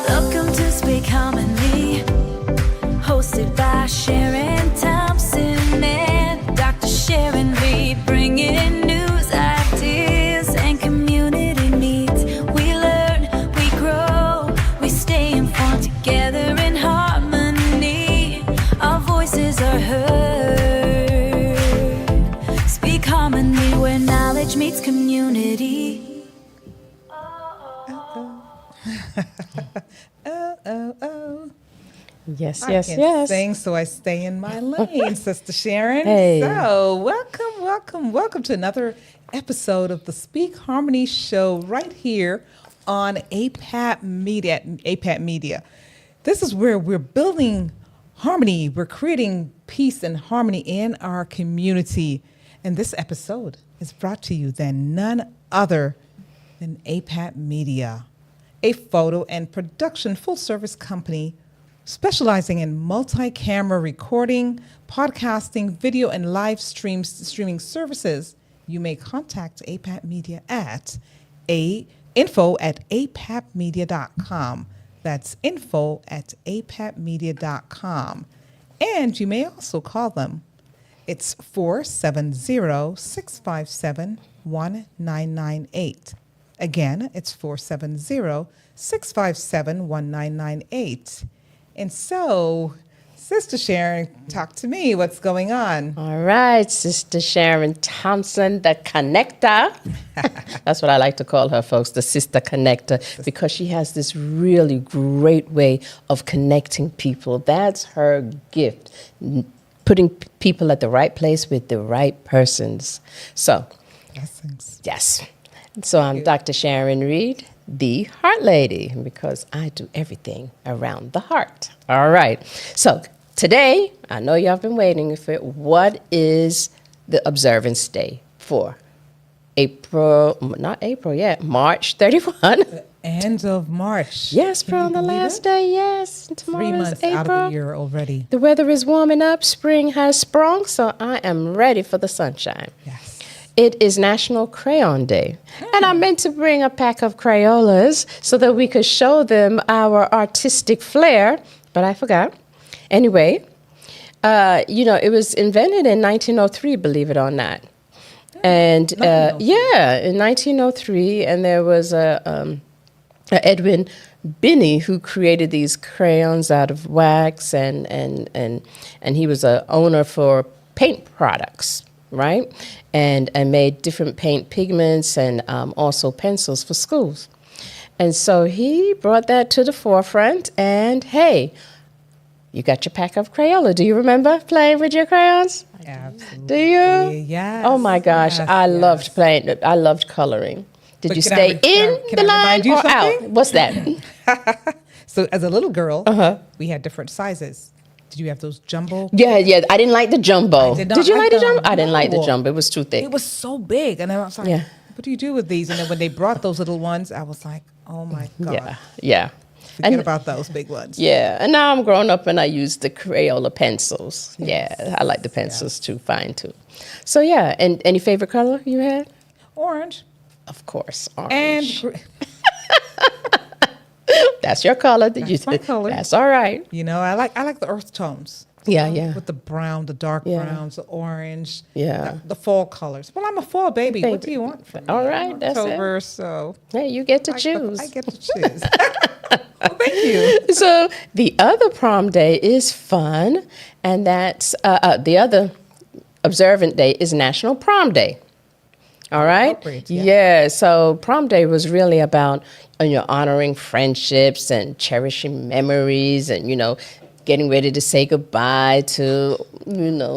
Welcome to Speak Harmony, hosted by Sharon Thompson and Dr. Sharon Reid, bringing news, ideas, and community needs. We learn, we grow, we stay informed together in harmony. Our voices are heard. Speak Harmony, where knowledge meets community. Yes, I yes, can't yes. sing, so I stay in my lane, Sister Sharon. Hey. So, welcome to another episode of the Speak Harmony Show right here on APAT Media. This is where we're building harmony. We're creating peace and harmony in our community. And this episode is brought to you than none other than APAT Media, a photo and production full-service company specializing in multi-camera recording, podcasting, video, and live streaming services. You may contact APAT Media at info@apatmedia.com. That's info@apatmedia.com. And you may also call them. It's 470-657-1998. Again, it's 470-657-1998. And so, Sister Sharon, talk to me. What's going on? All right, Sister Sharon Thompson, the connector. That's what I like to call her, folks, the sister connector, because she has this really great way of connecting people. That's her gift, putting people at the right place with the right persons. So, Blessings. yes. So I'm Dr. Sharon Reid, the Heart Lady, because I do everything around the heart. All right. So today, I know y'all have been waiting for it. What is the Observance Day for? March 31. End of March. Yes, Can you on the believe last it? day, yes. 3 months April. out of the year already. The weather is warming up. Spring has sprung, so I am ready for the sunshine. Yes. It is National Crayon Day. And I meant to bring a pack of Crayolas so that we could show them our artistic flair, but I forgot. Anyway, it was invented in 1903, believe it or not. And in 1903, and there was Edwin Binney who created these crayons out of wax, and he was a owner for paint products, right? And made different paint pigments and also pencils for schools. And so he brought that to the forefront, and hey, you got your pack of Crayola. Do you remember playing with your crayons? Absolutely. Do you? Yes. Oh my gosh, I loved playing. I loved coloring. Did But you can I stay re- can I- in can the I line remind you or out? something? What's that? So as a little girl, we had different sizes. Did you have those jumbo? Yeah. I didn't like the jumbo. did not Did you like the like them. jumbo? I didn't like the No. jumbo. It was too thick. It was so big. And I was like, Yeah. what do you do with these? And then when they brought those little ones, I was like, oh my God. Yeah. Forget about those big ones. Yeah, and now I'm grown up and I use the Crayola pencils. Yeah, I like the pencils too, fine too. So yeah, and any favorite color you had? Orange. Of course, And orange. That's your color. That's my color. That's all right. I like the earth tones. Yeah. With the brown, the dark Yeah. browns, the orange. Yeah. The fall colors. Well, I'm a fall baby. What Baby. do you want from me? All right, I'm that's it. October, so Hey, you get to choose. I get to choose. Well, thank you. So the other prom day is fun, and that's the other observant day is National Prom Day. All right. Appropriate, Yeah. So prom day was really about honoring friendships and cherishing memories, and getting ready to say goodbye to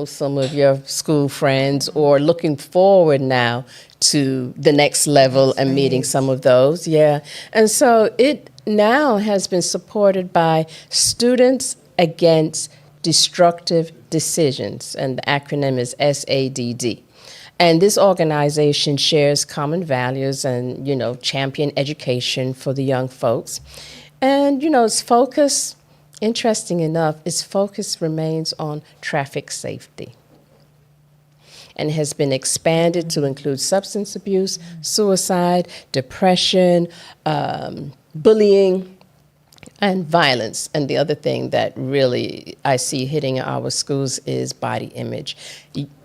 some of your school friends, or looking forward now to the next level and meeting some of those. Yeah. And so it now has been supported by Students Against Destructive Decisions, and the acronym is SADD. And this organization shares common values and, champion education for the young folks. And, its focus, interesting enough, its focus remains on traffic safety, and has been expanded to include substance abuse, suicide, depression, bullying, And violence. And the other thing that really I see hitting our schools is body image,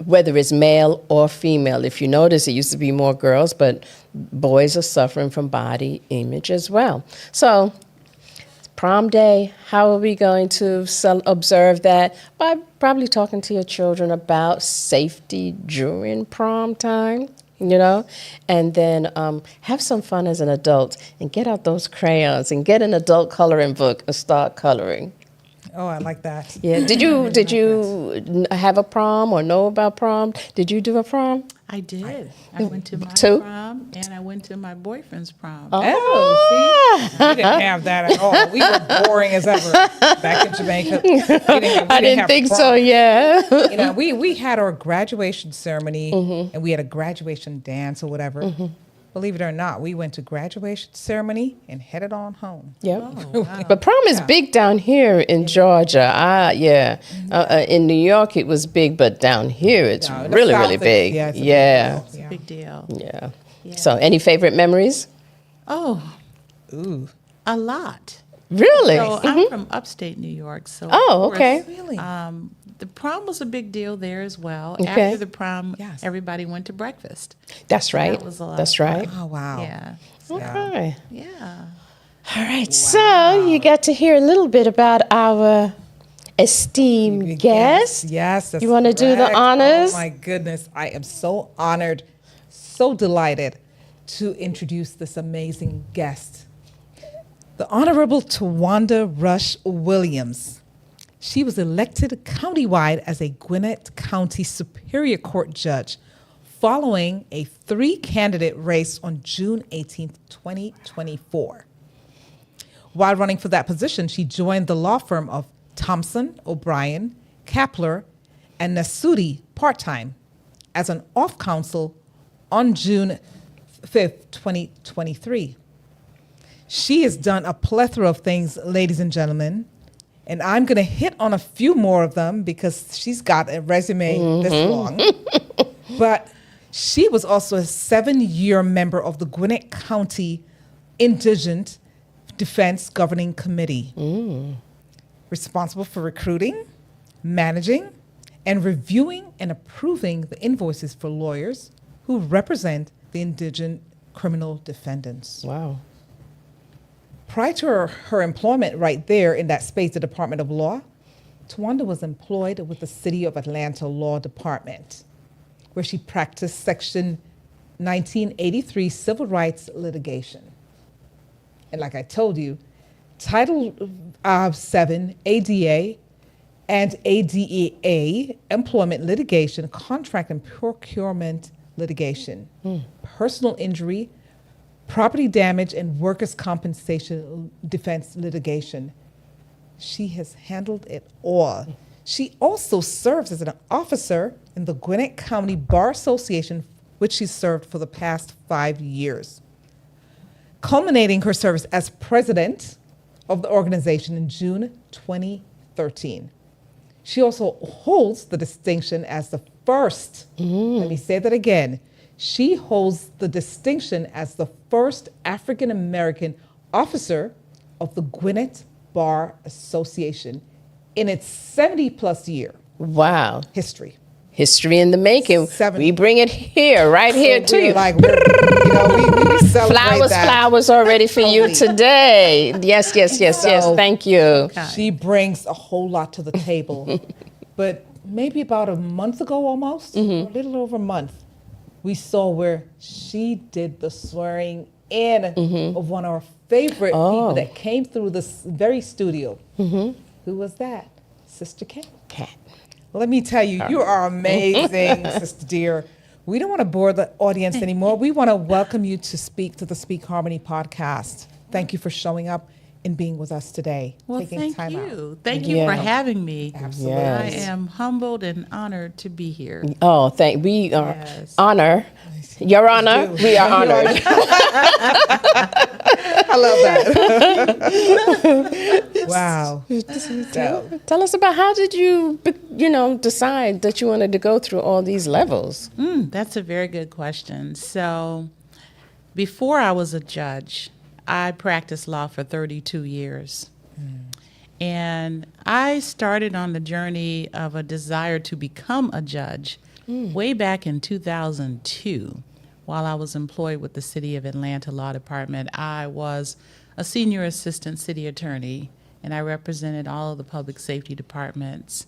whether it's male or female. If you notice, it used to be more girls, but boys are suffering from body image as well. So prom day, how are we going to observe that? By probably talking to your children about safety during prom time. And then have some fun as an adult and get out those crayons and get an adult coloring book and start coloring. Oh, I like that. Yeah. Did you have a prom or know about prom? Did you do a prom? I did. I went to my Two? prom and I went to my boyfriend's prom. Oh, see? We didn't have that at all. We were boring as ever back in Jamaica. I didn't think so, yeah. We had our graduation ceremony and we had a graduation dance or whatever. Believe it or not, we went to graduation ceremony and headed on home. Yep. Oh, wow. But prom is big down here in Georgia. In New York, it was big, but down here, it's No, the really, South really is- big. yeah, it's a big Yeah. deal. It's a big deal. Yeah. Yeah. So, any favorite memories? Oh, Ooh. a lot. Really? So I'm from upstate New York. So Oh, of course, okay. Really? The prom was a big deal there as well. Okay. After the prom, Yes. everybody went to breakfast. That's right. That was a lot That's of fun. right. Oh, wow. Yeah. Okay. Yeah. All right. So, you got to hear a little bit about our esteemed guest. Yes, that's You wanna do the correct. honors? Oh, my goodness. I am so honored, so delighted to introduce this amazing guest. The Honorable Tuwanda Rush Williams. She was elected countywide as a Gwinnett County Superior Court judge following a 3-candidate race on June 18th, 2024. While running for that position, she joined the law firm of Thompson, O'Brien, Kapler, and Nasuti part-time as an off-counsel on June 5th, 2023. She has done a plethora of things, ladies and gentlemen, and I'm going to hit on a few more of them because she's got a resume this long. But she was also a 7-year member of the Gwinnett County Indigent Defense Governing Committee, responsible for recruiting, managing, and reviewing and approving the invoices for lawyers who represent the indigent criminal defendants. Wow. Prior to her employment right there in that space, the Department of Law, Tuwanda was employed with the City of Atlanta Law Department, where she practiced Section 1983 civil rights litigation. And like I told you, Title 7 ADA and ADEA employment litigation, contract and procurement litigation, personal injury, property damage, and workers' compensation defense litigation. She has handled it all. She also serves as an officer in the Gwinnett County Bar Association, which she served for the past 5 years, culminating her service as president of the organization in June 2013. She also holds the distinction as the first, let me say that again, she holds the distinction as the first African-American officer of the Gwinnett Bar Association in its 70-plus year Wow. history. History in the making. 70. We bring it here, right here to you. We celebrate that. Flowers already for you Totally. today. Yes. Thank you. She brings a whole lot to the table. But maybe about a month ago almost, a little over a month, we saw where she did the swearing in of one of our favorite people that came through this very studio. Who was that? Sister Kat. Cat. Let me tell you, you are amazing, Sister dear. We don't want to bore the audience anymore. We want to welcome you to speak to the Speak Harmony podcast. Thank you for showing up and being with us today. Well, taking thank time out. you. Thank you Yeah. for having me. Absolutely. I Yes. am humbled and honored to be here. Oh, we are Yes. honor. Your Honor, do. we are honored. I love that. Wow. So, Tell us about how did you, decide that you wanted to go through all these levels? That's a very good question. So, before I was a judge, I practiced law for 32 years. And I started on the journey of a desire to become a judge way back in 2002. While I was employed with the City of Atlanta Law Department, I was a senior assistant city attorney, and I represented all of the public safety departments.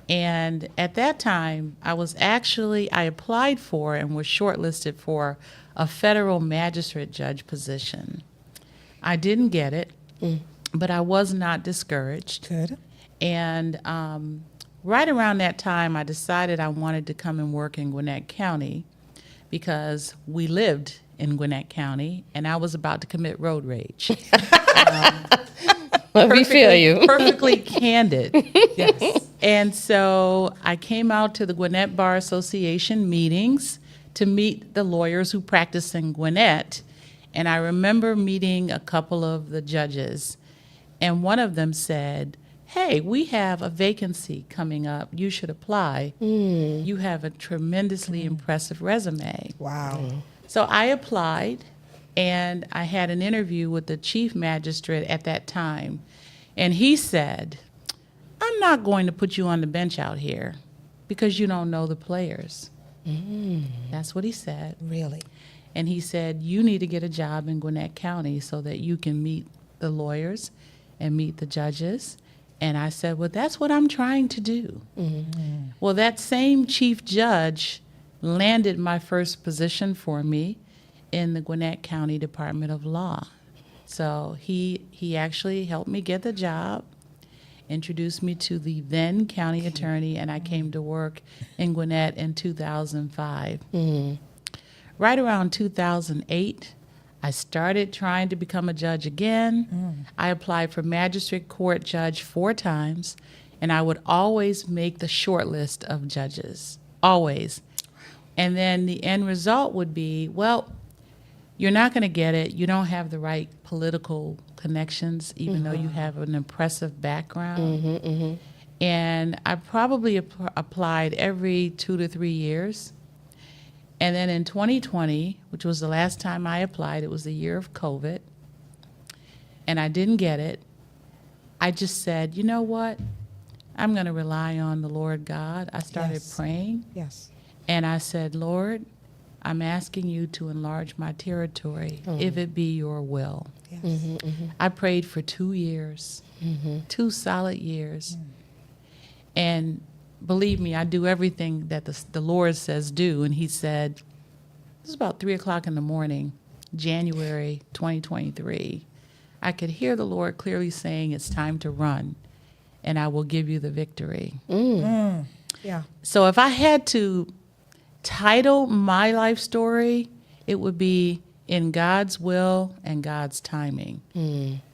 And at that time, I applied for and was shortlisted for a federal magistrate judge position. I didn't get it, but I was not discouraged. Good. And right around that time, I decided I wanted to come and work in Gwinnett County because we lived in Gwinnett County, and I was about to commit road rage. We feel you. Perfectly candid. Yes. And so I came out to the Gwinnett Bar Association meetings to meet the lawyers who practice in Gwinnett. And I remember meeting a couple of the judges, and one of them said, "Hey, we have a vacancy coming up. You should apply. You have a tremendously impressive resume." Wow. So I applied, and I had an interview with the chief magistrate at that time. And he said, "I'm not going to put you on the bench out here because you don't know the players." That's what he said. Really? And he said, "You need to get a job in Gwinnett County so that you can meet the lawyers and meet the judges." And I said, "Well, that's what I'm trying to do." Well, that same chief judge landed my first position for me in the Gwinnett County Department of Law. So he actually helped me get the job, introduced me to the then county attorney, and I came to work in Gwinnett in 2005. Right around 2008, I started trying to become a judge again. I applied for magistrate court judge 4 times, and I would always make the short list of judges, always. And then the end result would be, well, you're not going to get it. You don't have the right political connections, even though you have an impressive background. And I probably applied every 2 to 3 years. And then in 2020, which was the last time I applied, it was the year of COVID, and I didn't get it. I just said, you know what? I'm going to rely on the Lord God. I started praying, Yes. and I said, "Lord, I'm asking you to enlarge my territory if it be your will." Yes. I prayed for 2 years, 2 solid years. And believe me, I do everything that the Lord says do. And he said, this was about 3 o'clock in the morning, January 2023. I could hear the Lord clearly saying, "It's time to run, and I will give you the victory." Yeah. So if I had to title my life story, it would be "In God's Will and God's Timing,"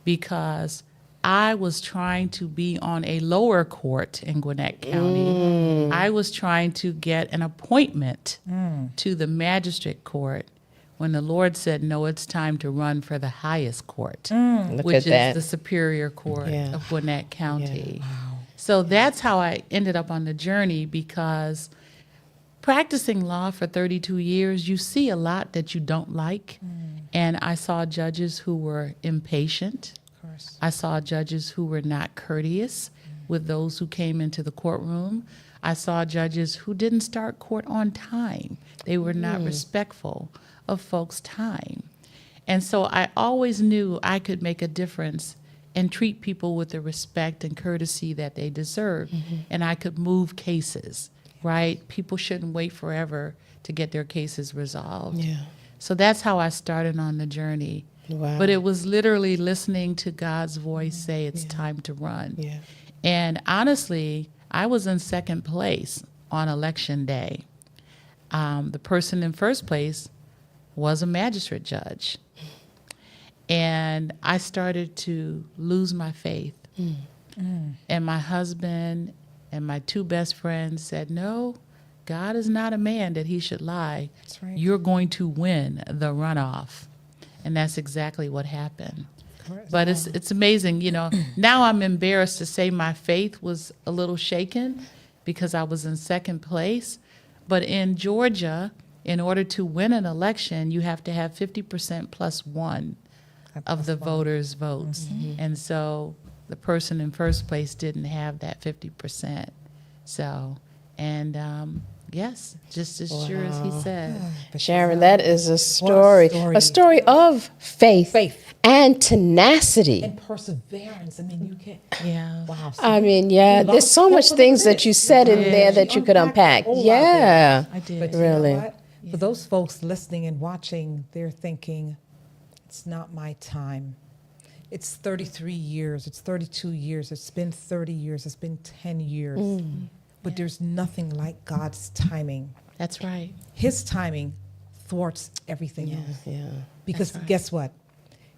because I was trying to be on a lower court in Gwinnett County. I was trying to get an appointment to the magistrate court when the Lord said, "No, it's time to run for the highest court," which is the Superior Court of Gwinnett County. So that's how I ended up on the journey, because practicing law for 32 years, you see a lot that you don't like. And I saw judges who were impatient. Of course. I saw judges who were not courteous with those who came into the courtroom. I saw judges who didn't start court on time. They were not respectful of folks' time. And so I always knew I could make a difference and treat people with the respect and courtesy that they deserve. And I could move cases, right? People shouldn't wait forever to get their cases resolved. So that's how I started on the journey. Wow. But it was literally listening to God's voice say it's time to run. And honestly, I was in second place on election day. The person in first place was a magistrate judge. And I started to lose my faith. And my husband and my 2 best friends said, "No, God is not a man that he should lie. That's right. You're going to win the runoff." And that's exactly what happened. Correct. But it's amazing, you know. Now I'm embarrassed to say my faith was a little shaken because I was in second place. But in Georgia, in order to win an election, you have to have 50% plus 1 of the voters' votes. And so the person in first place didn't have that 50%. So, and yes, just as sure as he said. Sharon, that is a story. A story of faith. And tenacity. And perseverance. I mean, you can't. Yeah. Wow. I mean, yeah, there's so much things that you said in there that you could unpack. Yeah. I did. But Really. you know what? For those folks listening and watching, they're thinking, it's not my time. It's 33 years. It's 32 years. It's been 30 years. It's been 10 years. But there's nothing like God's timing. That's right. His timing thwarts everything else. Yeah. Because That's right. guess what?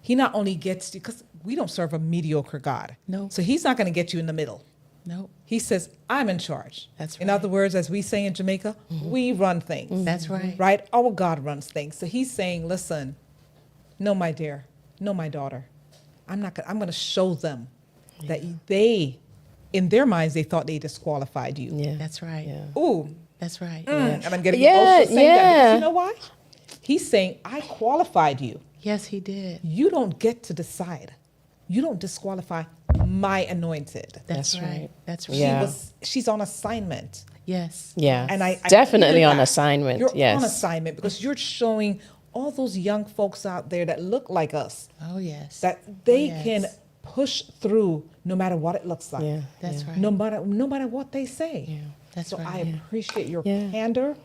He not only gets you, because we don't serve a mediocre God. No. So he's not going to get you in the middle. Nope. He says, I'm in charge. That's In right. other words, as we say in Jamaica, we run things. That's right. Right? Our God runs things. So he's saying, listen, no, my dear, no, my daughter. I'm going to show them that they, in their minds, they thought they disqualified you. Yeah. That's right. Yeah. Ooh. That's right. And I'm getting Yeah, emotional saying that because yeah. you know why? He's saying, I qualified you. Yes, he did. You don't get to decide. You don't disqualify my anointed. That's That's right. right. That's right. Yeah. She's on assignment. Yes. Yeah. And I definitely hear on that. assignment. You're Yes. on assignment because you're showing all those young folks out there that look like us Oh, yes. that they yes. can push through no matter what it looks like. Yeah. That's right. No matter what they say. Yeah. That's So right. I appreciate your Yeah. candor.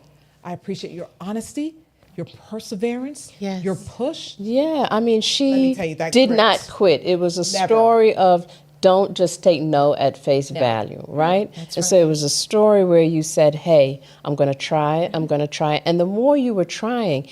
I appreciate your honesty, your perseverance, Yes. your push. Yeah, I mean, Let she me tell you, that did grit. not quit. It was a Never. story of don't just take no at face value, right? That's and so it was a story where you said, hey, I'm going to try it, I'm going to try it. And the more you were trying,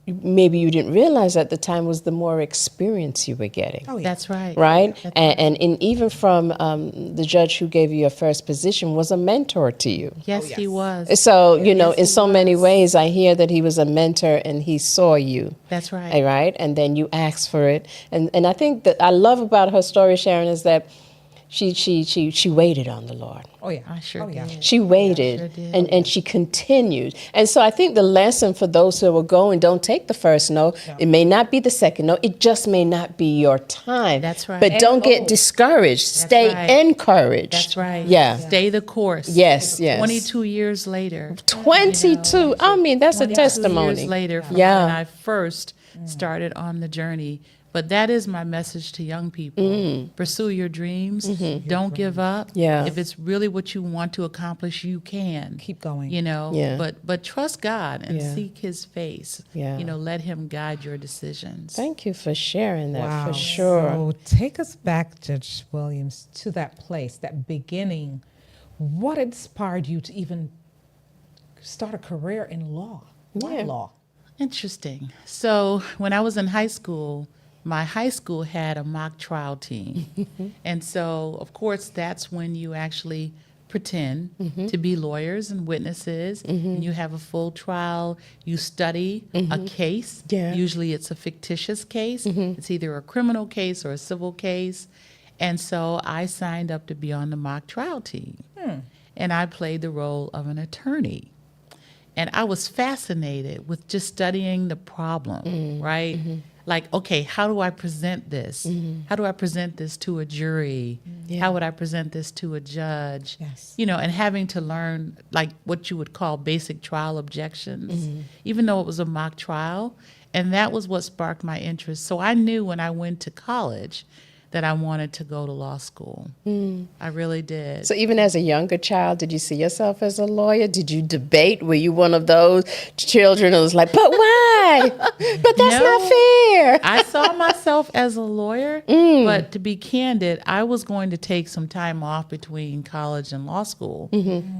maybe you didn't realize at the time was the more experience you were getting. Oh, yeah. That's right. Right? That's And even from the judge who gave you your first position was a mentor to you. Yes, yes. he was. So, you know, Yes, in he so many was. ways, I hear that he was a mentor and he saw you. That's right. Right? And then you asked for it. And I think that I love about her story, Sharon, is that she waited on the Lord. Oh, yeah. I sure oh, yeah. did. She waited sure did. and she continued. And so I think the lesson for those who are going, don't take the first no. It may not be the second no. It just may not be your time. That's right. But And don't get oh. discouraged. Stay right. encouraged. That's right. Yeah. Stay the course. Yes, yes. 22 years later. 22. I mean, that's a 22 testimony. years later from Yeah. when I first started on the journey. But that is my message to young people. Pursue your dreams. Don't give up. Yeah. If it's really what you want to accomplish, you can. Keep going. You know, Yeah. but trust God and Yeah. seek his face. Yeah. You know, let him guide your decisions. Thank you for sharing that, Wow. for sure. So take us back, Judge Williams, to that place, that beginning. What inspired you to even start a career in law? Why Yeah. law? Interesting. So when I was in high school, my high school had a mock trial team. And so, of course, that's when you actually pretend to be lawyers and witnesses. And you have a full trial. You study a case. Yeah. Usually it's a fictitious case. It's either a criminal case or a civil case. And so I signed up to be on the mock trial team. And I played the role of an attorney. And I was fascinated with just studying the problem, right? Like, okay, how do I present this? How do I present this to a jury? How would I present this to a judge? Yes. You know, and having to learn like what you would call basic trial objections, even though it was a mock trial. And that was what sparked my interest. So I knew when I went to college that I wanted to go to law school. I really did. So even as a younger child, did you see yourself as a lawyer? Did you debate? Were you one of those children who was like, but why? But that's No. not fair. I saw myself as a lawyer, but to be candid, I was going to take some time off between college and law school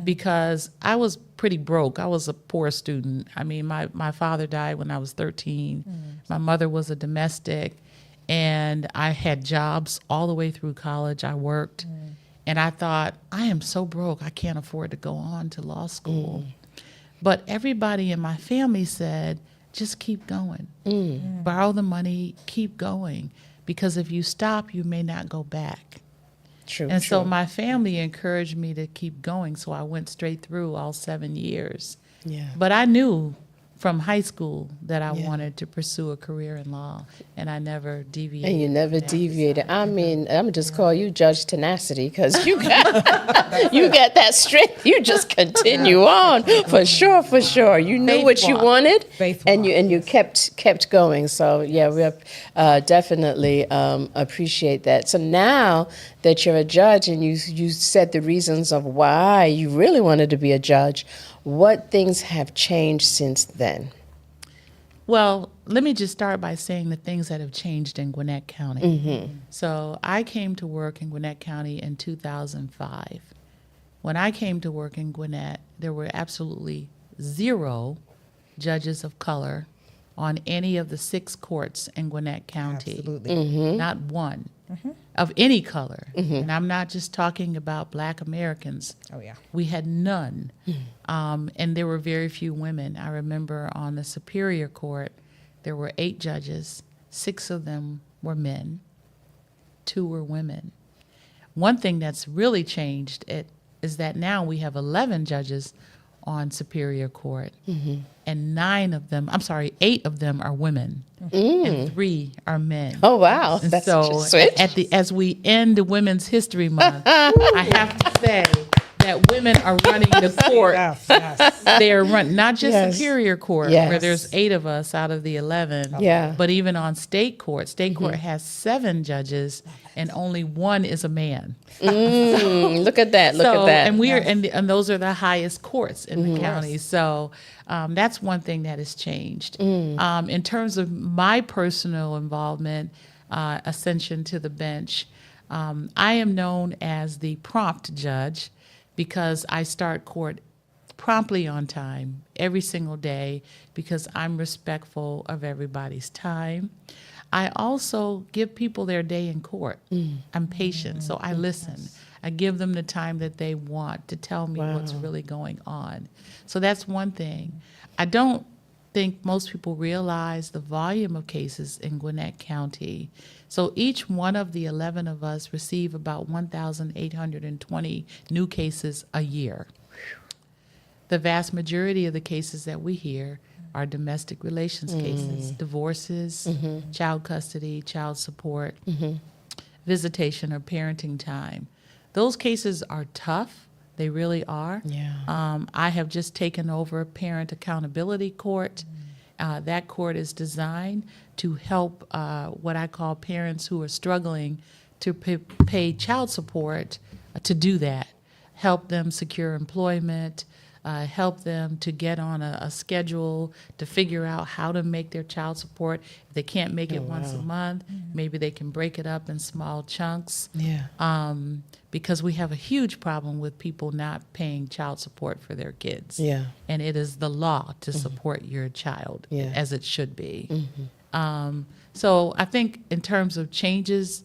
because I was pretty broke. I was a poor student. I mean, my father died when I was 13. My mother was a domestic, and I had jobs all the way through college. I worked, and I thought, I am so broke, I can't afford to go on to law school. But everybody in my family said, just keep going. Borrow the money, keep going. Because if you stop, you may not go back. True. And so my family encouraged me to keep going. So I went straight through all 7 years. Yeah. But I knew from high school that I Yeah. wanted to pursue a career in law, and I never deviated. And you never from that. deviated. I mean, I'm just call you Judge Tenacity because you got you got that strength. You just continue on for sure, for sure. You knew Faith what you walk. wanted, Faith and walk, you kept going. So yeah, we definitely appreciate that. So now that you're a judge and you said the reasons of why you really wanted to be a judge, what things have changed since then? Well, let me just start by saying the things that have changed in Gwinnett County. So I came to work in Gwinnett County in 2005. When I came to work in Gwinnett, there were absolutely 0 judges of color on any of the 6 courts in Gwinnett County. Absolutely. Not one of any color. And I'm not just talking about Black Americans. Oh, yeah. We had none. And there were very few women. I remember on the Superior Court, there were 8 judges. 6 of them were men. 2 were women. One thing that's really changed is that now we have 11 judges on Superior Court, and 8 of them are women, and 3 are men. Oh wow, And that's so a switch. as we end Women's History Month, I have to say that women are running the court. Yes, yes. They are run not just Yes. Superior Court, Yes. where there's 8 of us out of the 11. Yeah. But even on state court, court has 7 judges, and only 1 is a man. Look at that. Look at that. And we are, and those are the highest courts in the county. So that's one thing that has changed. In terms of my personal involvement, ascension to the bench, I am known as the prompt judge because I start court promptly on time every single day because I'm respectful of everybody's time. I also give people their day in court. I'm patient, so I listen. I give them the time that they want to tell me what's really going on. So that's one thing. I don't think most people realize the volume of cases in Gwinnett County. So each one of the 11 of us receive about 1,820 new cases a year. The vast majority of the cases that we hear are domestic relations cases, divorces, child custody, child support, visitation or parenting time. Those cases are tough. They really are. Yeah. I have just taken over Parent Accountability Court. That court is designed to help what I call parents who are struggling to pay child support to do that, help them secure employment, help them to get on a schedule to figure out how to make their child support. If they can't make it once a month, maybe they can break it up in small chunks. Yeah. Because we have a huge problem with people not paying child support for their kids. Yeah. And it is the law to support your child, Yeah. as it should be. So I think in terms of changes,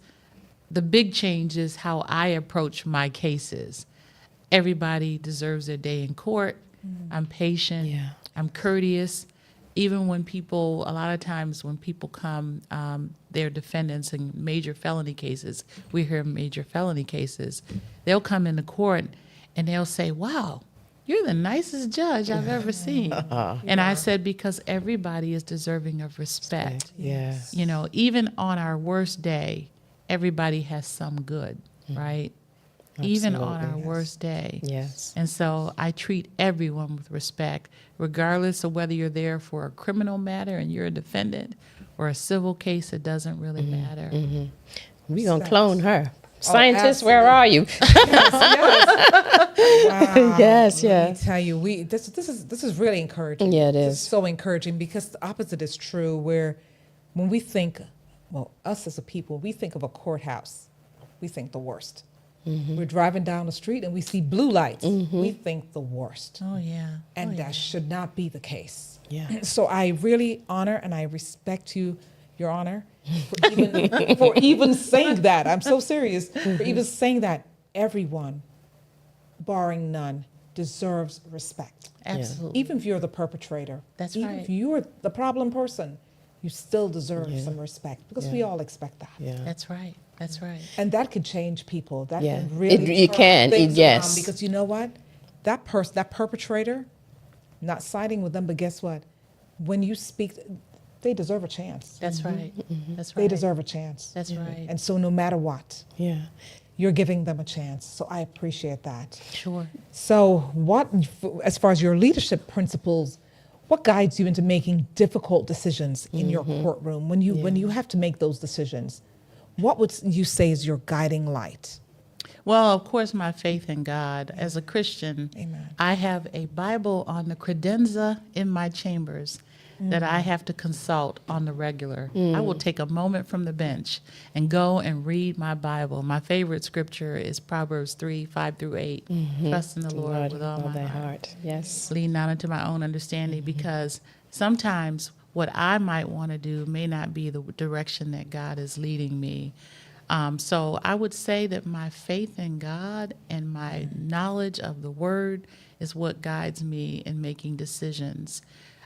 the big change is how I approach my cases. Everybody deserves their day in court. I'm patient. Yeah. I'm courteous. Even when people, a lot of times when people come, they're defendants in major felony cases. We hear major felony cases. They'll come into court and they'll say, wow, you're the nicest judge I've ever seen. And I said, because everybody is deserving of respect. Yes. You know, even on our worst day, everybody has some good, right? Even on our Absolutely. worst day. Yes. And so I treat everyone with respect, regardless of whether you're there for a criminal matter and you're a defendant or a civil case, it doesn't really matter. We're going to clone her. Scientists, where are you? Wow. Yes, Let yes. me tell you, this is really encouraging. Yeah, it This is. so encouraging because the opposite is true. Where when we think, well, us as a people, we think of a courthouse, we think the worst. We're driving down the street and we see blue lights. We think the worst, Oh, yeah. and that should not be the case. Yeah. So I really honor and I respect you, Your Honor, for even saying that. I'm so serious. For even saying that everyone, barring none, deserves respect. Absolutely. Even if you're the perpetrator. That's even right. if you're the problem person, you still deserve some respect because we all expect that. Yeah. That's right. That's right. And that could change people. That Yeah. can really It can. turn things Yes. around because you know what? That person, that perpetrator, not siding with them, but guess what? when you speak, they deserve a chance. That's right. That's right. They deserve a chance. That's right. And so no matter what, Yeah. you're giving them a chance. So I appreciate that. Sure. So what, as far as your leadership principles, what guides you into making difficult decisions in your courtroom when you have to make those decisions? What would you say is your guiding light? Well, of course, my faith in God. As a Christian, Amen. I have a Bible on the credenza in my chambers that I have to consult on the regular. I will take a moment from the bench and go and read my Bible. My favorite scripture is Proverbs 3:5-8. Trust in the Lord with all my thy heart. Yes. Lean not into my own understanding, because sometimes what I might want to do may not be the direction that God is leading me. So I would say that my faith in God and my knowledge of the Word is what guides me in making decisions.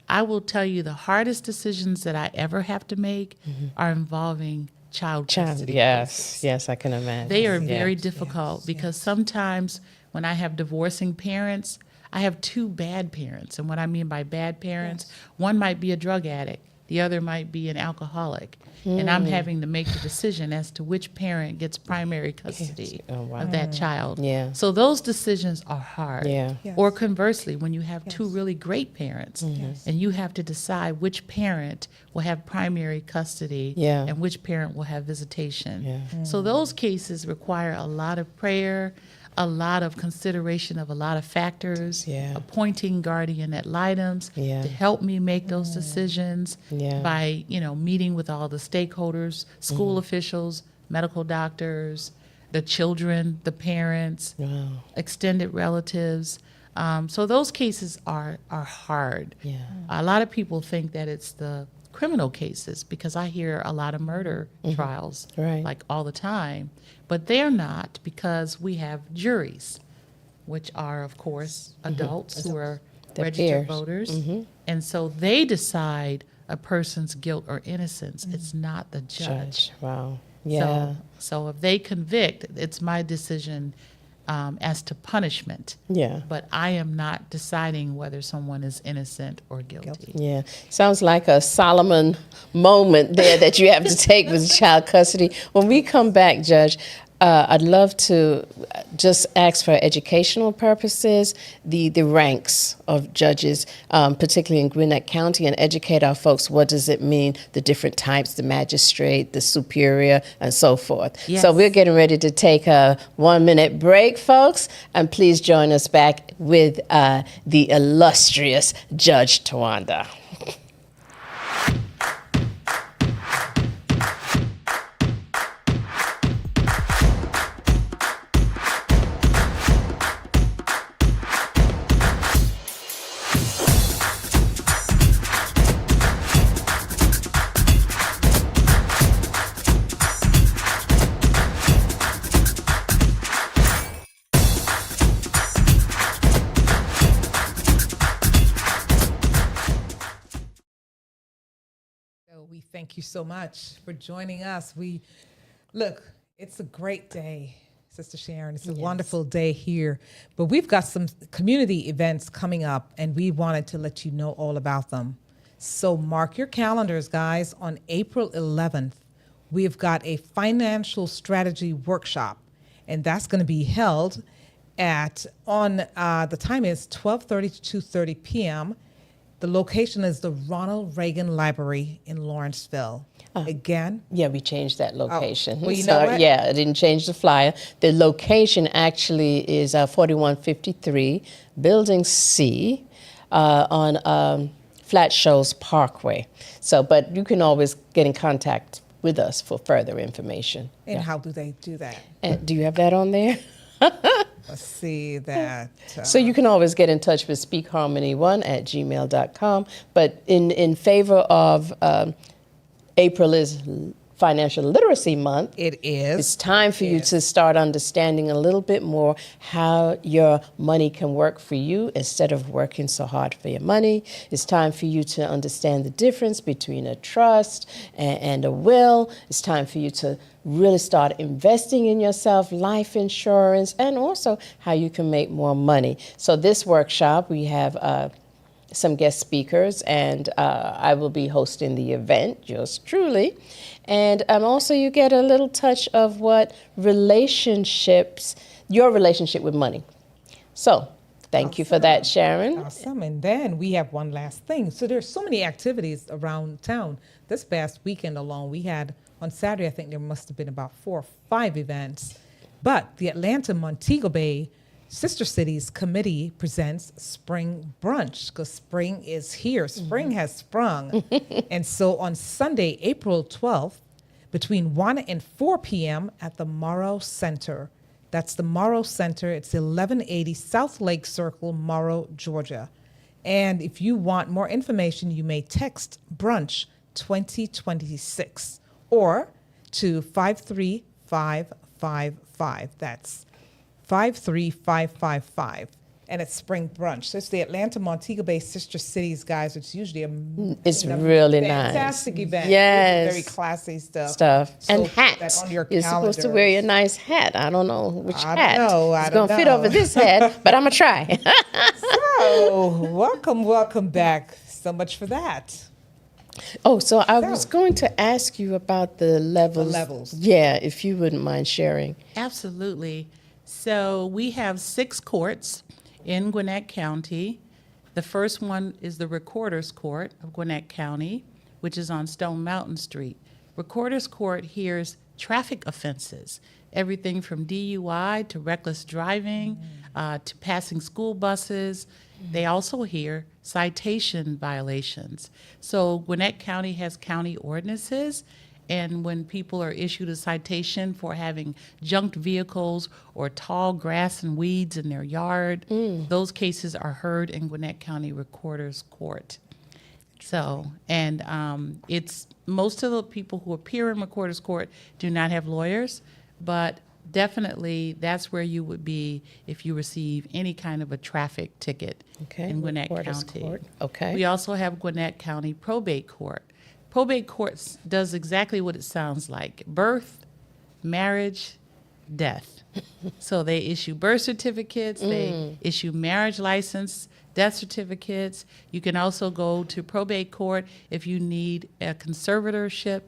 I will tell you the hardest decisions that I ever have to make are involving child custody. Yes. Yes, I can imagine. They are Yeah. very difficult because sometimes when I have divorcing parents, I have two bad parents. And what I mean by bad parents, one might be a drug addict, the other might be an alcoholic. And I'm having to make the decision as to which parent gets primary custody Oh, wow. of that child. Yeah. So those decisions are hard. Yeah. Yes. Or conversely, when you have two really great parents and you have to decide which parent will have primary custody Yeah. and which parent will have visitation. Yeah. So those cases require a lot of prayer, a lot of consideration of a lot of factors, Yeah. appointing guardian ad litems Yeah. to help me make those decisions Yeah. by, meeting with all the stakeholders, school officials, medical doctors, the children, the parents, Wow. extended relatives. So those cases are hard. Yeah. A lot of people think that it's the criminal cases because I hear a lot of murder trials Right. like all the time, but they're not, because we have juries, which are, of course, adults who are Their registered peers. voters. And so they decide a person's guilt or innocence. It's not the judge. Wow. Yeah. So if they convict, it's my decision as to punishment. Yeah. But I am not deciding whether someone is innocent or guilty. Yeah. Sounds like a Solomon moment there that you have to take with child custody. When we come back, Judge, I'd love to just ask for educational purposes the ranks of judges, particularly in Gwinnett County, and educate our folks. What does it mean? The different types, the magistrate, the superior, and so forth. Yes. So we're getting ready to take a 1-minute break, folks, and please join us back with the illustrious Judge Tuwanda. We thank you so much for joining us. Look, it's a great day, Sister Sharon. It's a wonderful day here, but we've got some community events coming up, and we wanted to let you know all about them. So mark your calendars, guys. On April 11th, we've got a financial strategy workshop, and that's going to be held the time is 12:30 to 2:30 p.m. The location is the Ronald Reagan Library in Lawrenceville. Again, Yeah, we changed that location. well, you know what? Yeah, I didn't change the flyer. The location actually is 4153 Building C on Flat Shoals Parkway. So, but you can always get in contact with us for further information. and how do they do that? And do you have that on there? Let's see that. So you can always get in touch with speakharmony1@gmail.com. But in favor of April is Financial Literacy Month. It is. It's time for you to start understanding a little bit more how your money can work for you instead of working so hard for your money. It's time for you to understand the difference between a trust and a will. It's time for you to really start investing in yourself, life insurance, and also how you can make more money. So this workshop, we have some guest speakers, and I will be hosting the event, yours truly. And also you get a little touch of what your relationship with money. So thank you for that, Sharon. Awesome. And then we have one last thing. So there's so many activities around town. This past weekend alone, we had on Saturday, I think there must have been about 4 or 5 events. But the Atlanta Montego Bay Sister Cities Committee presents Spring Brunch, because spring is here. Spring has sprung. And so on Sunday, April 12th, between 1 and 4 p.m. at the Morrow Center. That's the Morrow Center. It's 1180 South Lake Circle, Morrow, Georgia. And if you want more information, you may text brunch 2026 or to 53555. That's 53555. And it's Spring Brunch. So it's the Atlanta Montego Bay Sister Cities, guys. It's usually It's really nice. fantastic event. Yes. Very classy stuff. So put hats. that on your You're supposed to wear your nice hat. I don't know which hat. I It's going to don't fit know. over this hat, but I'm going to try. So, welcome back. So much for that. Oh, so I was going to ask you about the levels. The levels. Yeah, if you wouldn't mind sharing. Absolutely. So we have 6 courts in Gwinnett County. The first one is the Recorder's Court of Gwinnett County, which is on Stone Mountain Street. Recorder's Court hears traffic offenses, everything from DUI to reckless driving to passing school buses. They also hear citation violations. So Gwinnett County has county ordinances, and when people are issued a citation for having junked vehicles or tall grass and weeds in their yard, those cases are heard in Gwinnett County Recorder's Court. So, and it's most of the people who appear in Recorder's Court do not have lawyers, but definitely that's where you would be if you receive any kind of a traffic ticket in Gwinnett Recorder's County. Court. Okay. We also have Gwinnett County Probate Court. Probate court does exactly what it sounds like: birth, marriage, death. So they issue birth certificates, they issue marriage license, death certificates. You can also go to probate court if you need a conservatorship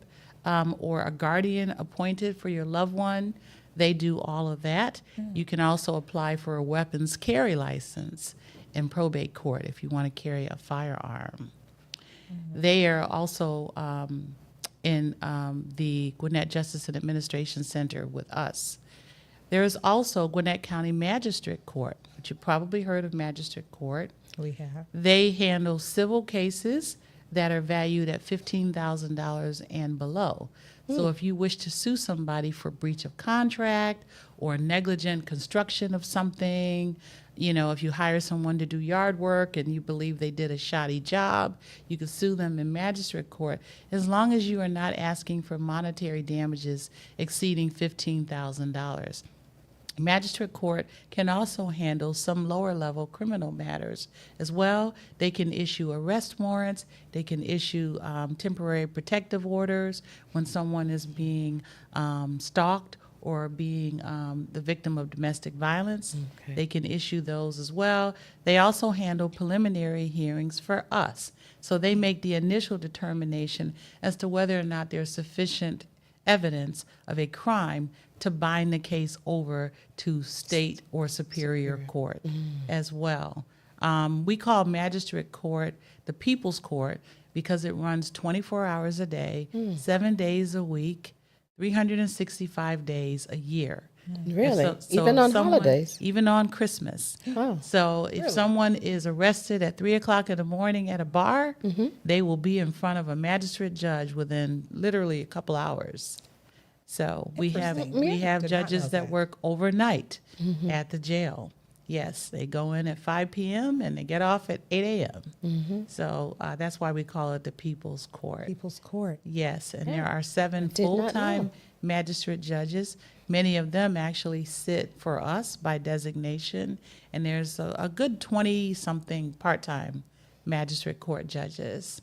or a guardian appointed for your loved one. They do all of that. You can also apply for a weapons carry license in probate court if you want to carry a firearm. They are also in the Gwinnett Justice and Administration Center with us. There is also Gwinnett County Magistrate Court, which you probably heard of Magistrate Court. We have. They handle civil cases that are valued at $15,000 and below. So if you wish to sue somebody for breach of contract or negligent construction of something, if you hire someone to do yard work and you believe they did a shoddy job, you can sue them in magistrate court as long as you are not asking for monetary damages exceeding $15,000. Magistrate court can also handle some lower level criminal matters as well. They can issue arrest warrants. They can issue temporary protective orders when someone is being stalked or being the victim of domestic violence. Okay. They can issue those as well. They also handle preliminary hearings for us. So they make the initial determination as to whether or not there's sufficient evidence of a crime to bind the case over to state or superior court as well. We call magistrate court the people's court because it runs 24 hours a day, 7 days a week, 365 days a year. Really? And Even on holidays? Even on Christmas. Wow. So if someone is arrested at 3 o'clock in the morning at a bar, they will be in front of a magistrate judge within literally a couple hours. So we have Interesting. we have Did not judges know that that. work overnight at the jail. Yes, they go in at 5 p.m. and they get off at 8 a.m. So that's why we call it the People's Court. People's Court. Yes, and there are 7 did not full-time know. magistrate judges. Many of them actually sit for us by designation, and there's a good 20-something part-time magistrate court judges.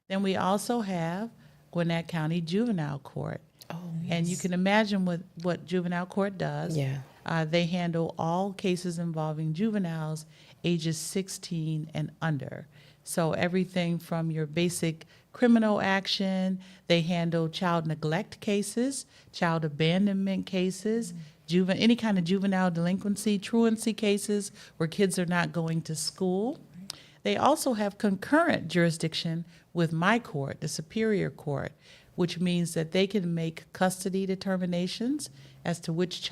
Then we also have Gwinnett County Juvenile Court. Oh, And you can imagine what juvenile court does. Yeah. They handle all cases involving juveniles ages 16 and under. So everything from your basic criminal action, they handle child neglect cases, child abandonment cases, any kind of juvenile delinquency, truancy cases where kids are not going to school. They also have concurrent jurisdiction with my court, the Superior Court, which means that they can make custody determinations as to which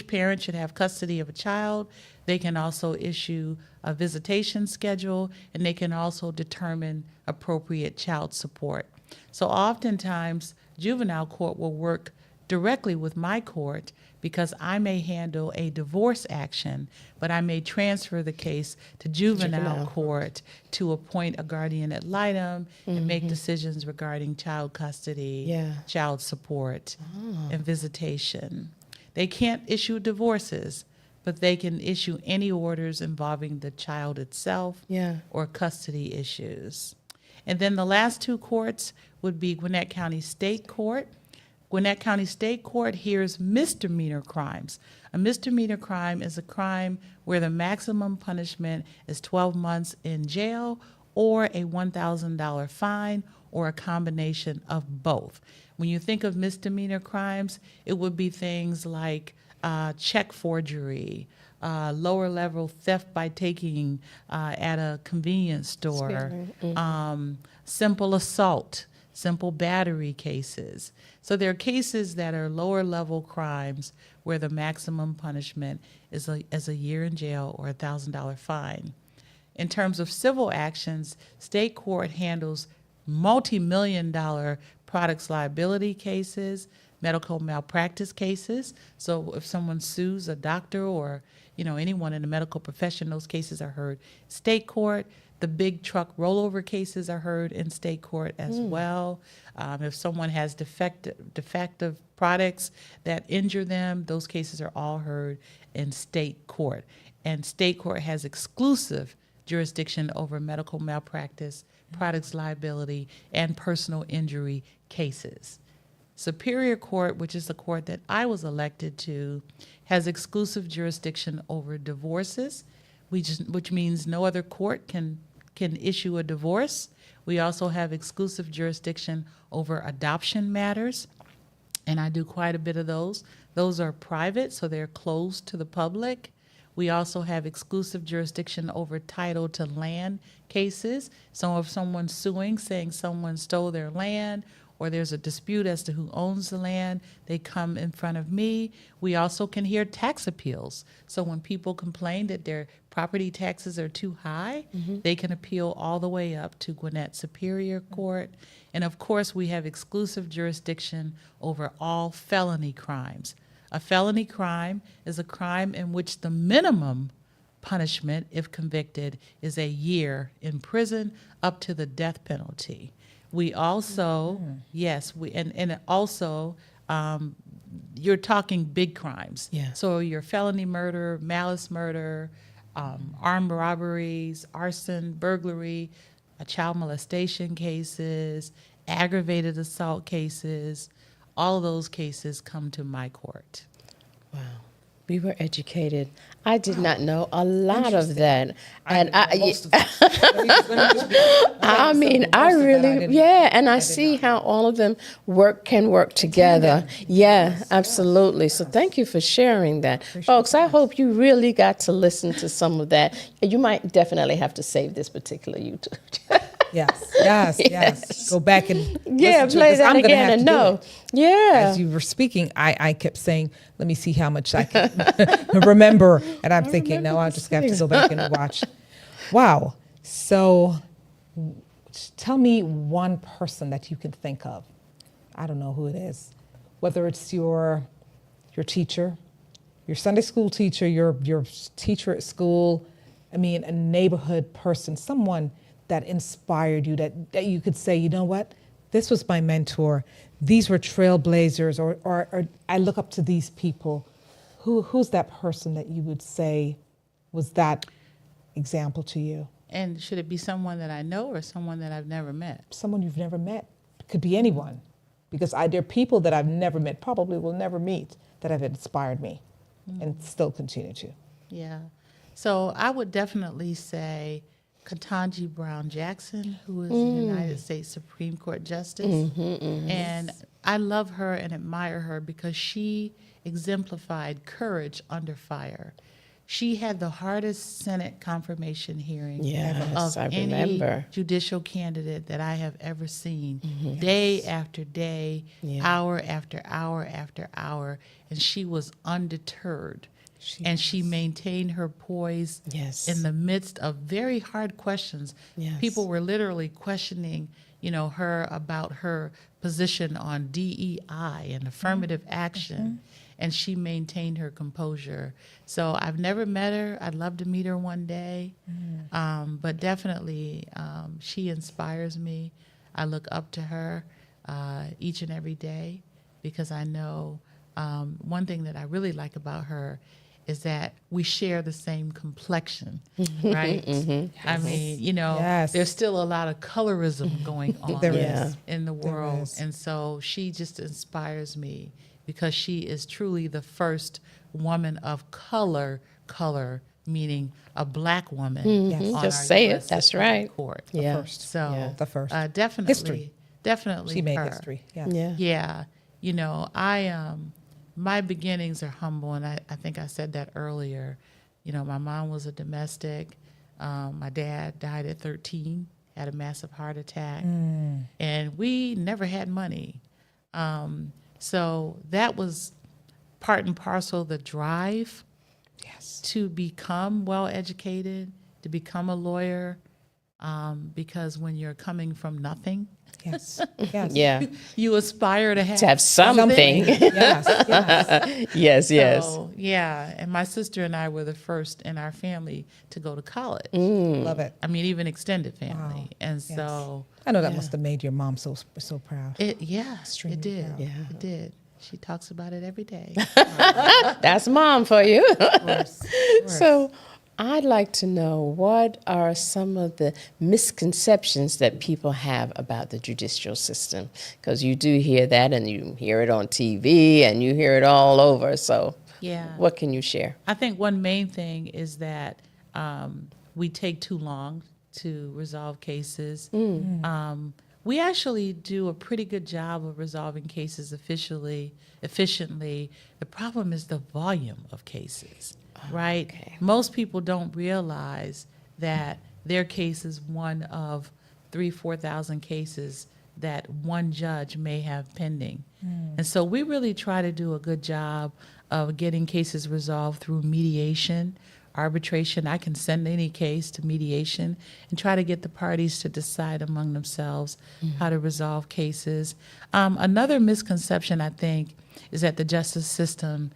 parent should have custody of a child. They can also issue a visitation schedule, and they can also determine appropriate child support. So oftentimes, juvenile court will work directly with my court because I may handle a divorce action, but I may transfer the case to juvenile court to appoint a guardian ad litem and make decisions regarding child custody, child support, and visitation. They can't issue divorces, but they can issue any orders involving the child itself or custody issues. And then the last two courts would be Gwinnett County State Court. Gwinnett County State Court hears misdemeanor crimes. A misdemeanor crime is a crime where the maximum punishment is 12 months in jail or a $1,000 fine or a combination of both. When you think of misdemeanor crimes, it would be things like check forgery, lower level theft by taking at a convenience store, simple assault, simple battery cases. So there are cases that are lower level crimes where the maximum punishment is a year in jail or a $1,000 fine. In terms of civil actions, state court handles multi-million-dollar products liability cases, medical malpractice cases. So if someone sues a doctor or anyone in the medical profession, those cases are heard state court. The big truck rollover cases are heard in state court as well. If someone has defective products that injure them, those cases are all heard in state court. And state court has exclusive jurisdiction over medical malpractice, products liability, and personal injury cases. Superior Court, which is the court that I was elected to, has exclusive jurisdiction over divorces, which means no other court can issue a divorce. We also have exclusive jurisdiction over adoption matters, and I do quite a bit of those. Those are private, so they're closed to the public. We also have exclusive jurisdiction over title to land cases. So if someone's suing, saying someone stole their land, or there's a dispute as to who owns the land, they come in front of me. We also can hear tax appeals. So when people complain that their property taxes are too high, they can appeal all the way up to Gwinnett Superior Court. And of course, we have exclusive jurisdiction over all felony crimes. A felony crime is a crime in which the minimum punishment, if convicted, is a year in prison up to the death penalty. We also, you're talking big crimes. Yeah. So your felony murder, malice murder, armed robberies, arson, burglary, child molestation cases, aggravated assault cases, all of those cases come to my court. Wow. We were educated. I did not know a lot of that. And I see how all of them can work together. Yeah, absolutely. So thank you for sharing that. Folks, I hope you really got to listen to some of that. You might definitely have to save this particular YouTube. Yes. Go back and listen play to it, that again and know. Yeah. As you were speaking, I kept saying, let me see how much I can remember. And I'm thinking, no, I'll just have to go back and watch. Wow. So tell me one person that you can think of. I don't know who it is. Whether it's your teacher, your Sunday school teacher, your teacher at school, a neighborhood person, someone that inspired you, that you could say, you know what, this was my mentor. These were trailblazers, or I look up to these people. Who's that person that you would say was that example to you? And should it be someone that I know or someone that I've never met? Someone you've never met. It could be anyone. Because there are people that I've never met, probably will never meet, that have inspired me and still continue to. Yeah. So I would definitely say Ketanji Brown Jackson, who is a United States Supreme Court Justice. And I love her and admire her because she exemplified courage under fire. She had the hardest Senate confirmation hearing Yes, of I any remember. judicial candidate that I have ever seen, day after day, hour after hour after hour, and she was undeterred. And she maintained her poise in the midst of very hard questions. Yes. People were literally questioning, her about her position on DEI and affirmative action. And she maintained her composure. So I've never met her. I'd love to meet her one day. But definitely, she inspires me. I look up to her each and every day because I know one thing that I really like about her is that we share the same complexion, right? I mean, there's still a lot of colorism going on There is. in the world. is. And so she just inspires me because she is truly the first woman of color, meaning a black woman. Yes. On Just our say it. US That's Supreme right. Court. Yeah. First. So The first. definitely, definitely She made her. history. Yeah. Yeah. Yeah. My beginnings are humble, and I think I said that earlier. My mom was a domestic. My dad died at 13, had a massive heart attack, and we never had money. So that was part and parcel of the drive to become well-educated, to become a lawyer, because when you're coming from nothing, Yes. Yes. Yeah. you aspire to have, To have something. Yes. Yes. yes. So, yeah, and my sister and I were the first in our family to go to college. Love it. I mean, even extended family. Wow. And Yes. so I know that must have made your mom so proud. it Extremely did. proud. Yeah. It did. She talks about it every day. That's mom for you. Of course. So I'd like to know what are some of the misconceptions that people have about the judicial system? Because you do hear that and you hear it on TV and you hear it all over. So Yeah. what can you share? I think one main thing is that we take too long to resolve cases. We actually do a pretty good job of resolving cases efficiently. The problem is the volume of cases, right? Okay. Most people don't realize that their case is one of 3,000-4,000 cases that one judge may have pending. And so we really try to do a good job of getting cases resolved through mediation, arbitration. I can send any case to mediation and try to get the parties to decide among themselves how to resolve cases. Another misconception, I think, is that the justice system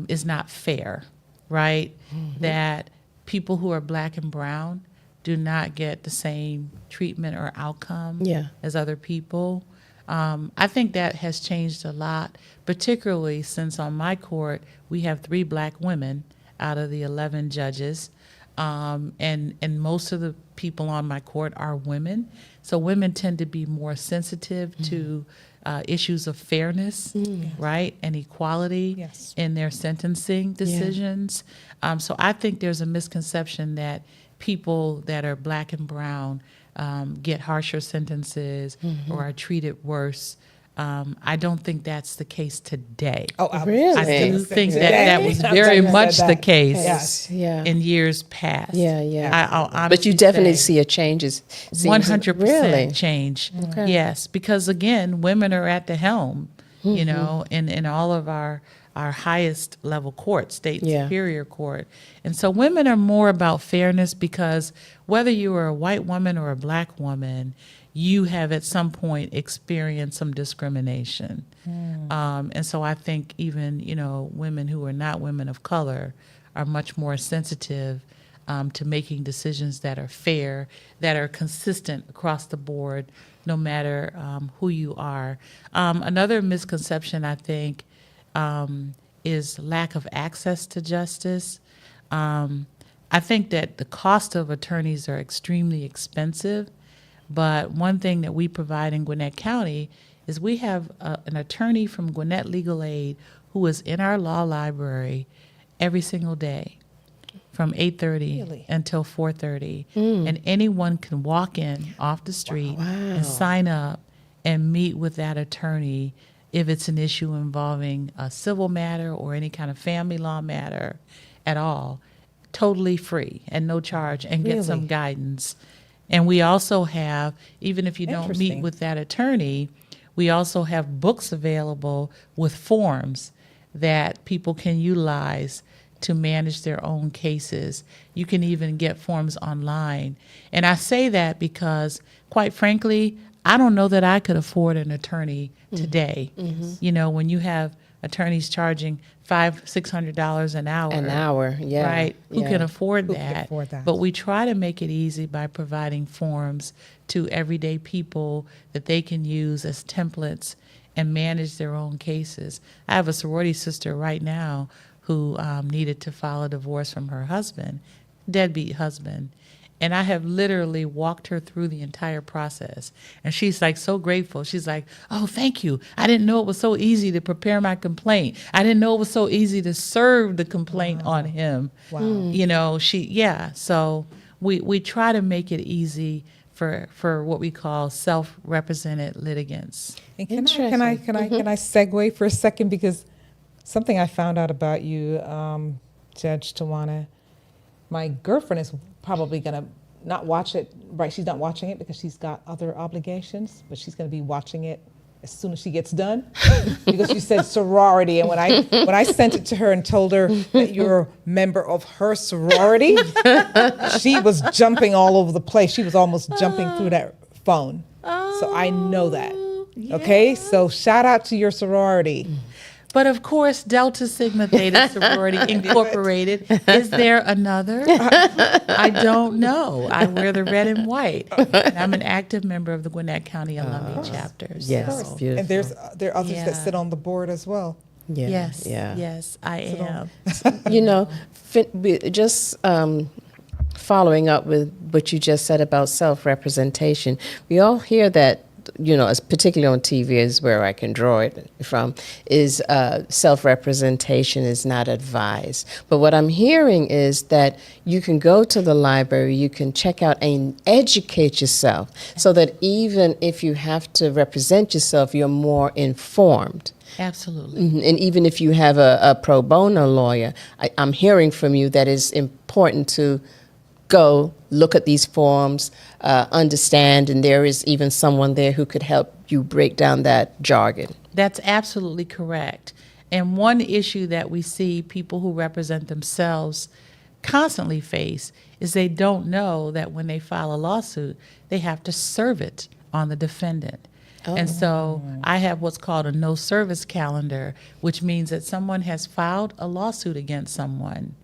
is not fair, right? That people who are black and brown do not get the same treatment or outcome as other people. I think that has changed a lot, particularly since on my court, we have 3 black women out of the 11 judges. And most of the people on my court are women. So women tend to be more sensitive to issues of fairness, right, and equality in their sentencing decisions. So I think there's a misconception that people that are black and brown get harsher sentences or are treated worse. I don't think that's the case today. Really? I do think that was very much the case Yes. in years past. I'll But you honestly definitely say see a change. 100% Really? change. Okay. Yes, because again, women are at the helm, in all of our highest level court, state superior court. And so women are more about fairness because whether you are a white woman or a black woman, you have at some point experienced some discrimination. And so I think even, women who are not women of color are much more sensitive to making decisions that are fair, that are consistent across the board, no matter who you are. Another misconception, I think, is lack of access to justice. I think that the cost of attorneys are extremely expensive. But one thing that we provide in Gwinnett County is we have an attorney from Gwinnett Legal Aid who is in our law library every single day. from 8:30 Really? until 4:30, and anyone can walk in off the street and sign up and meet with that attorney if it's an issue involving a civil matter or any kind of family law matter at all, totally free and no charge, and get some Really? guidance. And we also have, even if you don't meet Interesting. with that attorney, we also have books available with forms that people can utilize to manage their own cases. You can even get forms online. And I say that because, quite frankly, I don't know that I could afford an attorney today. You know, when you have attorneys charging $500-600 an hour. An hour, yeah. Right? Who yeah. can afford Who that? can afford that? But we try to make it easy by providing forms to everyday people that they can use as templates and manage their own cases. I have a sorority sister right now who needed to file a divorce from her husband, deadbeat husband. And I have literally walked her through the entire process. And she's like so grateful. She's like, oh, thank you. I didn't know it was so easy to prepare my complaint. I didn't know it was so easy to serve the complaint on him. Wow. You know, so we try to make it easy for what we call self-represented litigants. And can I segue for a second, because something I found out about you, Judge Tuwanda. My girlfriend is probably going to not watch it. Right, she's not watching it because she's got other obligations, but she's going to be watching it as soon as she gets done, because you said sorority, and when I sent it to her and told her that you're a member of her sorority, she was jumping all over the place. She was almost jumping through that phone. So I know that. Okay, so shout out to your sorority. But of course, Delta Sigma Theta Sorority Incorporated. Is there another? I don't know. I wear the red and white. And I'm an active member of the Gwinnett County Alumni chapters. Yes. so- Beautiful. And there are others that Yeah. sit on the board as well. Yeah. Yes, Yeah. yes, I am. You know, just following up with what you just said about self-representation, we all hear that, you know, as particularly on TV is where I can draw it from, is self-representation is not advised. But what I'm hearing is that you can go to the library, you can check out and educate yourself so that even if you have to represent yourself, you're more informed. Absolutely. And even if you have a pro bono lawyer, I'm hearing from you that it's important to go look at these forms, understand, and there is even someone there who could help you break down that jargon. That's absolutely correct. And one issue that we see people who represent themselves constantly face is they don't know that when they file a lawsuit, they have to serve it on the defendant. And so I have what's called a no service calendar, which means that someone has filed a lawsuit against someone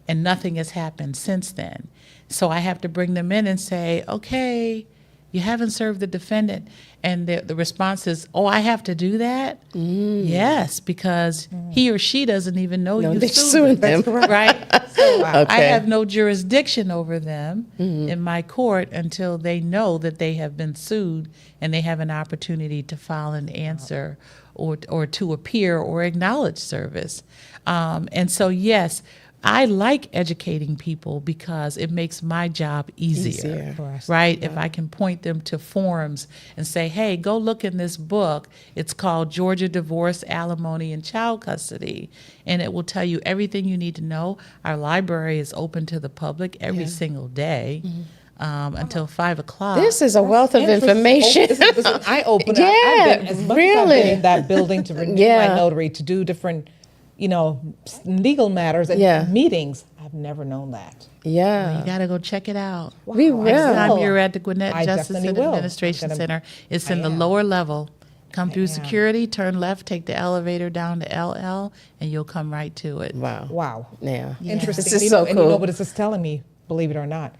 and nothing has happened since then. So I have to bring them in and say, okay, you haven't served the defendant. And the response is, oh, I have to do that? Yes, because he or she doesn't even know you they sued sued them. right? So I Okay. have no jurisdiction over them in my court until they know that they have been sued and they have an opportunity to file an answer or to appear or acknowledge service. And so, yes, I like educating people because it makes my job easier. For us. Right? If I can point them to forms and say, hey, go look in this book. It's called Georgia Divorce, Alimony, and Child Custody. And it will tell you everything you need to know. Our library is open to the public every single day until 5 o'clock. This is a wealth of information. This is an eye-opener. Yeah, I've been, as much as I've really. been in that building to renew Yeah. my notary, to do different, legal matters and Yeah. meetings. I've never known that. Yeah. You got to go check it out. We Wow, I will. Next time will. you're at the Gwinnett I Justice definitely and will. Administration I'm gonna- Center, it's I in the am. lower level. Come through am. security, turn left, take the elevator down to LL, and you'll come right to it. Wow. Wow. Yeah. Interesting. This is You so know, and you know cool. what this is telling me, believe it or not?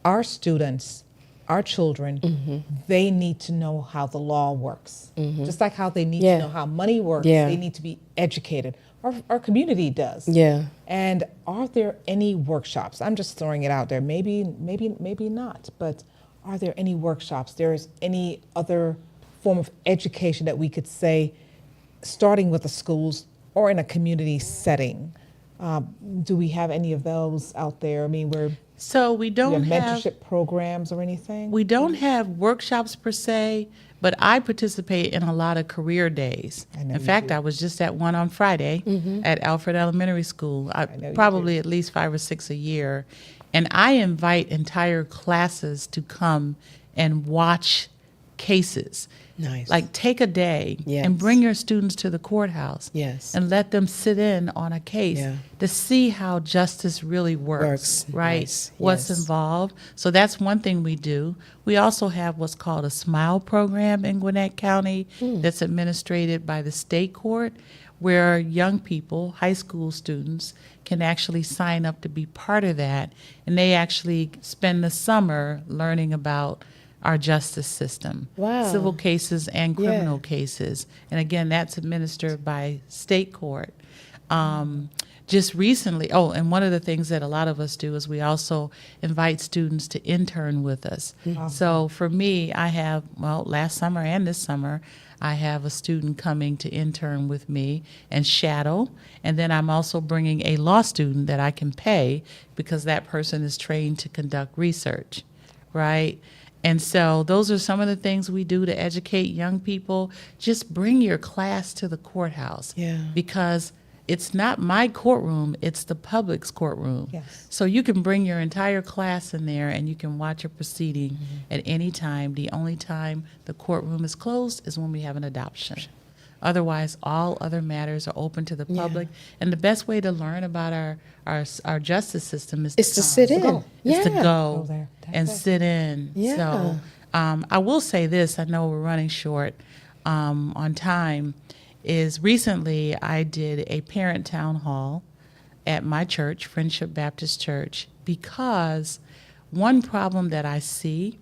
Our students, our children, they need to know how the law works. Just like how they need Yeah. to know how money works, Yeah. they need to be educated. Our community does. Yeah. And are there any workshops? I'm just throwing it out there. Maybe not. But are there any workshops? There is any other form of education that we could say, starting with the schools or in a community setting, Do we have any of those out there? I mean, So we we don't have have mentorship programs or anything? we don't have workshops per se, but I participate in a lot of career days. I know In you fact, do. I was just at one on Friday at Alfred Elementary School. know you Probably at least 5 or 6 a year. And I invite entire classes to come and watch cases. Nice. Like take a day Yes. and bring your students to the courthouse. Yes. And let them sit in on a case Yeah. to see how justice really works. Right? Nice. What's Yes. involved. So that's one thing we do. We also have what's called a SMILE program in Gwinnett County that's administered by the state court, where young people, high school students, can actually sign up to be part of that. And they actually spend the summer learning about our justice system, Wow. civil cases and criminal Yeah. cases. And again, that's administered by state court. Just recently, and one of the things that a lot of us do is we also invite students to intern with us. So for me, I have, last summer and this summer, I have a student coming to intern with me and shadow. And then I'm also bringing a law student that I can pay because that person is trained to conduct research, right? And so those are some of the things we do to educate young people. Just bring your class to the courthouse. Yeah. Because it's not my courtroom, it's the public's courtroom. Yes. So you can bring your entire class in there and you can watch a proceeding at any time. The only time the courtroom is closed is when we have an adoption. Otherwise, all other matters are open to the public. And the best way to learn about our justice system is It's to sit in. go. is to Yeah. go Go there. That's and it. sit in. Yeah. So I will say this, I know we're running short on time, is recently I did a parent town hall at my church, Friendship Baptist Church, because one problem that I see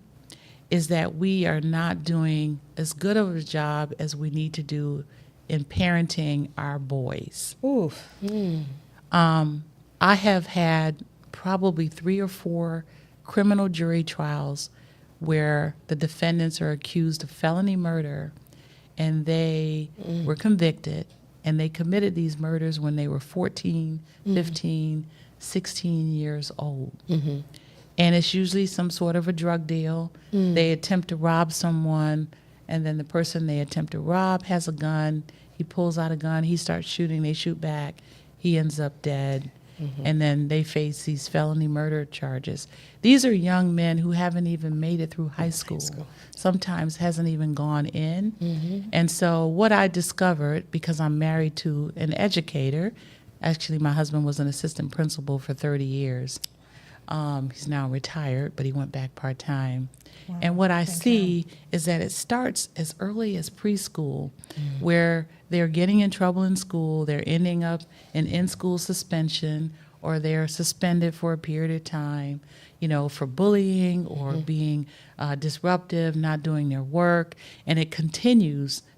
is that we are not doing as good of a job as we need to do in parenting our boys. Oof. I have had probably 3 or 4 criminal jury trials where the defendants are accused of felony murder and they were convicted, and they committed these murders when they were 14, 15, 16 years old. And it's usually some sort of a drug deal. They attempt to rob someone, and then the person they attempt to rob has a gun. He pulls out a gun, he starts shooting, they shoot back, he ends up dead. And then they face these felony murder charges. These are young men who haven't even made it through high school. Sometimes hasn't even gone in. And so what I discovered, because I'm married to an educator, actually my husband was an assistant principal for 30 years. He's now retired, but he went back part-time. And what I see is that it starts as early as preschool, where they're getting in trouble in school, they're ending up in school suspension, or they're suspended for a period of time, for bullying or being disruptive, not doing their work, and it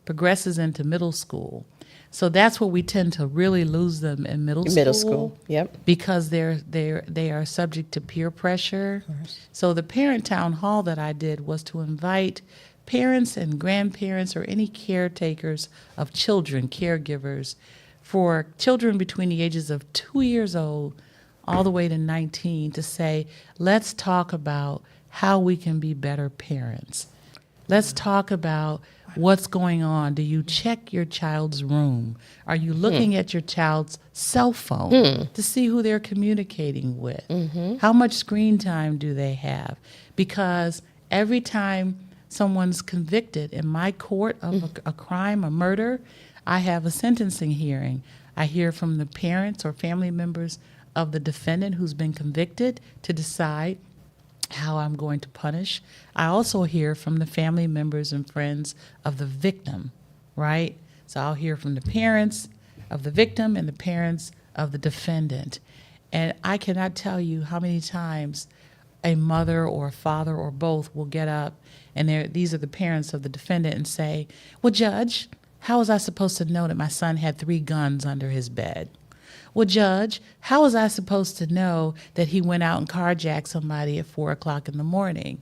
progresses into middle school. So that's where we tend to really lose them in middle school. Yep. Because they are subject to peer pressure. So the parent town hall that I did was to invite parents and grandparents or any caretakers of children, caregivers, for children between the ages of 2 years old all the way to 19 to say, let's talk about how we can be better parents. Let's talk about what's going on. Do you check your child's room? Are you looking at your child's cell phone to see who they're communicating with? How much screen time do they have? Because every time someone's convicted in my court of a crime, a murder, I have a sentencing hearing. I hear from the parents or family members of the defendant who's been convicted to decide how I'm going to punish. I also hear from the family members and friends of the victim, right? So I'll hear from the parents of the victim and the parents of the defendant. And I cannot tell you how many times a mother or a father or both will get up, and these are the parents of the defendant, and say, well, Judge, how was I supposed to know that my son had 3 guns under his bed? Well, Judge, how was I supposed to know that he went out and carjacked somebody at 4 o'clock in the morning?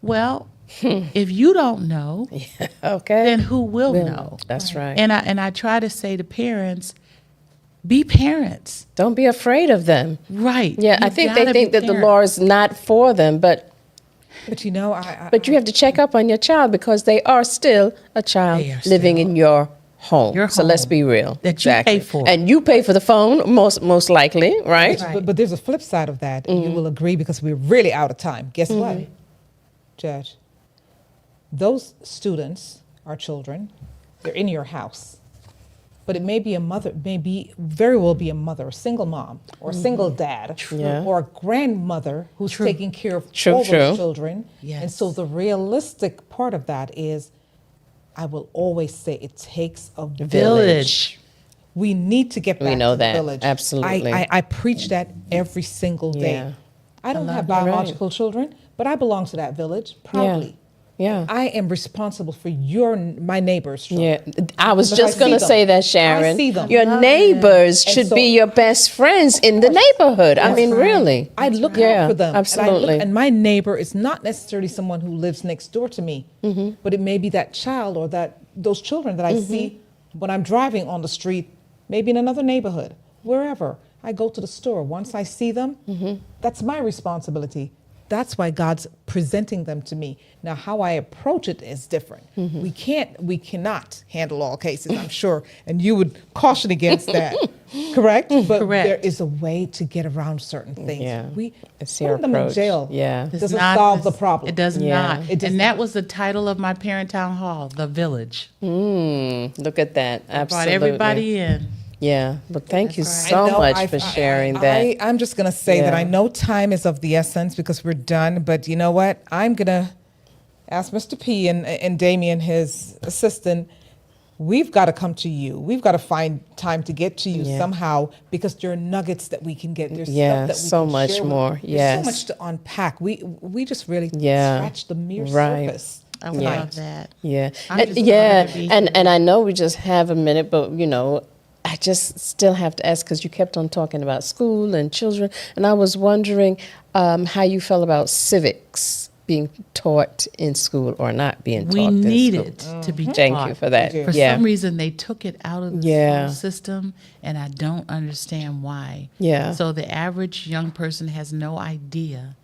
Well, if you don't know, Okay. then who will know? That's right. And I try to say to parents, be parents. Don't be afraid of them. Right. Yeah, I You've think they gotta think be that the parents. law is not for them, but But you have to check up on your child because they are still a child They are living still- in your home. Your So let's home be real. that you pay for. And you pay for the phone, most likely, right? But there's a flip side of that. And you will agree because we're really out of time. Guess what, Judge? Those students are children. They're in your house. But it may be a mother, very well be a mother, a single mom, or a single dad, Yeah. or a grandmother who's taking care of True, all true. those children. Yes. And so the realistic part of that is, I will always say it takes a Village. We need to get back We know to the that. village. Absolutely. I preach that every single day. Yeah. I don't have that. biological children, but I belong to that village proudly. Yeah. I am responsible for my neighbor's children. Yeah, I was Because I just going to see them. say that, I Sharon. see them. Your neighbors And should so- be your best friends in the neighborhood. I mean, really. I look Yeah, out for them. absolutely. And my neighbor is not necessarily someone who lives next door to me, Mm-hmm. but it may be that child or those children that I see when I'm driving on the street, maybe in another neighborhood, wherever. I go to the store. Once I see them, Mm-hmm. that's my responsibility. That's why God's presenting them to me. Now, how I approach it is different. Mm-hmm. We cannot handle all cases, I'm sure, and you would caution against that, correct? But Correct. there is a way to get around certain things. Yeah. It's your Putting them in approach. jail Yeah. doesn't solve the problem. It does Yeah. not. It does And that not. was the title of my parent town hall, The Village. Look at that. Absolutely. Brought everybody in. Yeah. Well, thank you That's I so know much for sharing that. I'm just going to say that Yeah. I know time is of the essence because we're done, but you know what? I'm going to ask Mr. P and Damien, his assistant, we've got to come to you. We've got to find time to get to you Yeah. somehow because there are nuggets that we can get. There's Yeah, stuff that we so can much share with- more. There's Yes. so much to unpack. We just really Yeah. scratched the mere Right. surface. I tonight. love that. Yeah. I'm And- just yeah. honored to be And I know we just have a minute, but I just still have to ask because you kept on talking about school and children, and I was wondering how you felt about civics being taught in school or not being We taught in need school. it to be Thank taught. you for that. We do. For yeah. some reason, they took it out of the Yeah. school system, and I don't understand why. Yeah. So the average young person has no idea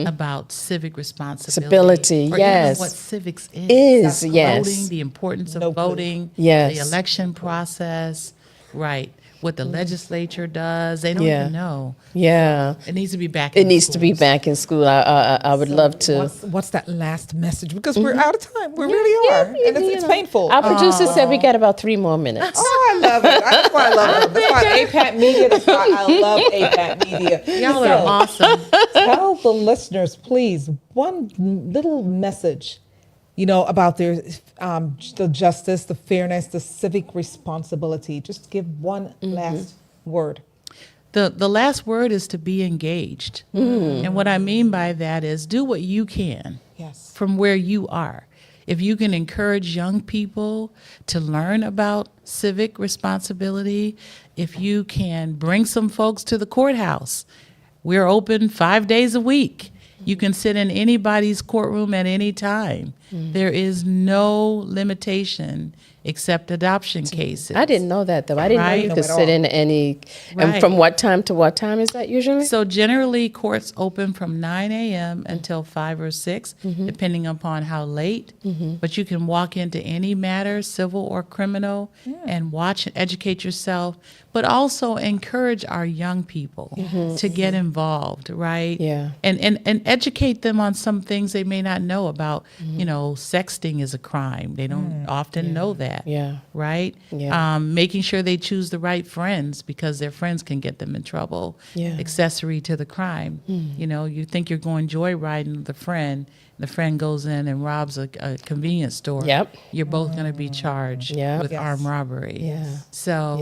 about civic responsibility. Responsibility, or yes. even what civics Is, yes. Voting, the importance of No clue. voting, Yes. the election process, right? What the legislature does, they don't Yeah. even know. Yeah. It needs to be back. It in needs to be schools. back in school. I would love to. What's that last message? Because we're out of time. We really are. And it's painful. Our producer said we got about 3 more minutes. Oh, I love it. That's why I love it. That's why APAT Media. That's why I love APAT Media. Y'all are awesome. Tell the listeners, please, one little message, about the justice, the fairness, the civic responsibility. Just give one last word. The last word is to be engaged. And what I mean by that is do what you can Yes. from where you are. If you can encourage young people to learn about civic responsibility, if you can bring some folks to the courthouse, we're open 5 days a week. You can sit in anybody's courtroom at any time. There is no limitation except adoption cases. I didn't know that though. I didn't know Right. you No, could at sit all. in any. And Right. from what time to what time is that usually? So generally, courts open from 9 a.m. until 5 or 6, depending upon how late. But you can walk into any matter, civil or criminal, and watch and educate yourself, but also encourage our young people to get involved, right? Yeah. And educate them on some things they may not know about. Sexting is a crime. They don't often know that. Yeah. Right? Yeah. Making sure they choose the right friends because their friends can get them in trouble. Yeah. Accessory to the crime. You think you're going joyriding with a friend, the friend goes in and robs a convenience store. Yep. You're both going to be charged Yep. with Yes. armed robbery. Yeah. So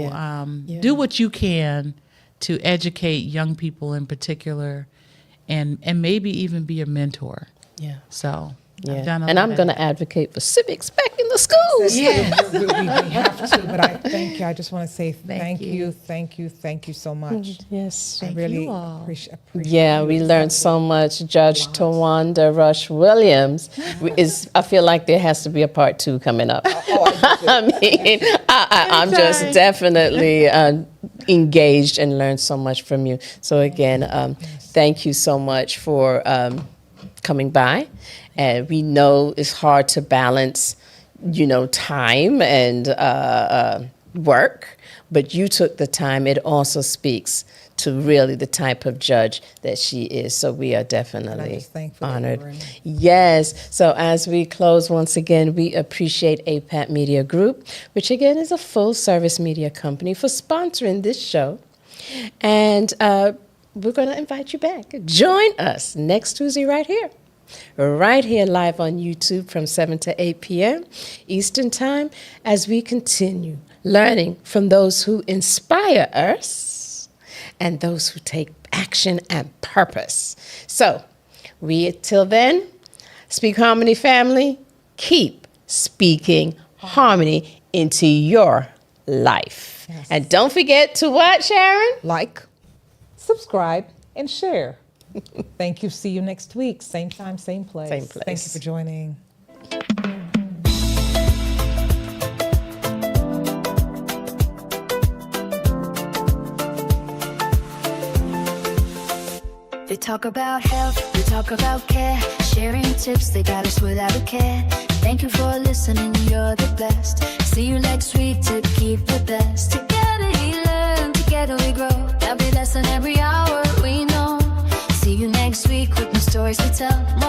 Yeah. do what you can to educate young people in particular and maybe even be a mentor. Yeah. So I've Yeah. done a And lot I'm of going to advocate for civics back in the schools. We have to, but I thank you. I just want to say thank you so much. Yes. I Thank really you all. appreciate Yeah, you. we learned so much. Judge Tuwanda Rush Williams I feel like there has to be a part 2 coming up. Oh, I I mean, I'm just definitely engaged and learned so much from you. So again, thank you so much for coming by. And we know it's hard to balance, time and work, but you took the time. It also speaks to really the type of judge that she is. So we are definitely honored. Yes. So as we close, once again, we appreciate APAT Media Group, which again is a full service media company, for sponsoring this show. And we're going to invite you back. Join us next Tuesday right here live on YouTube from 7 to 8 p.m. Eastern Time, as we continue learning from those who inspire us and those who take action and purpose. So, till then, Speak Harmony family, keep speaking harmony into your life. Yes. And don't forget to what, Sharon? Like, subscribe, and share. Thank you. See you next week. Same time, same place. Same place. Thank you for joining. They talk about health, they talk about care, sharing tips, they got us without a care. Thank you for listening, you're the best. See you next week to keep the best. Together we learn, together we grow. There'll be lesson every hour, we know. See you next week with more stories to tell.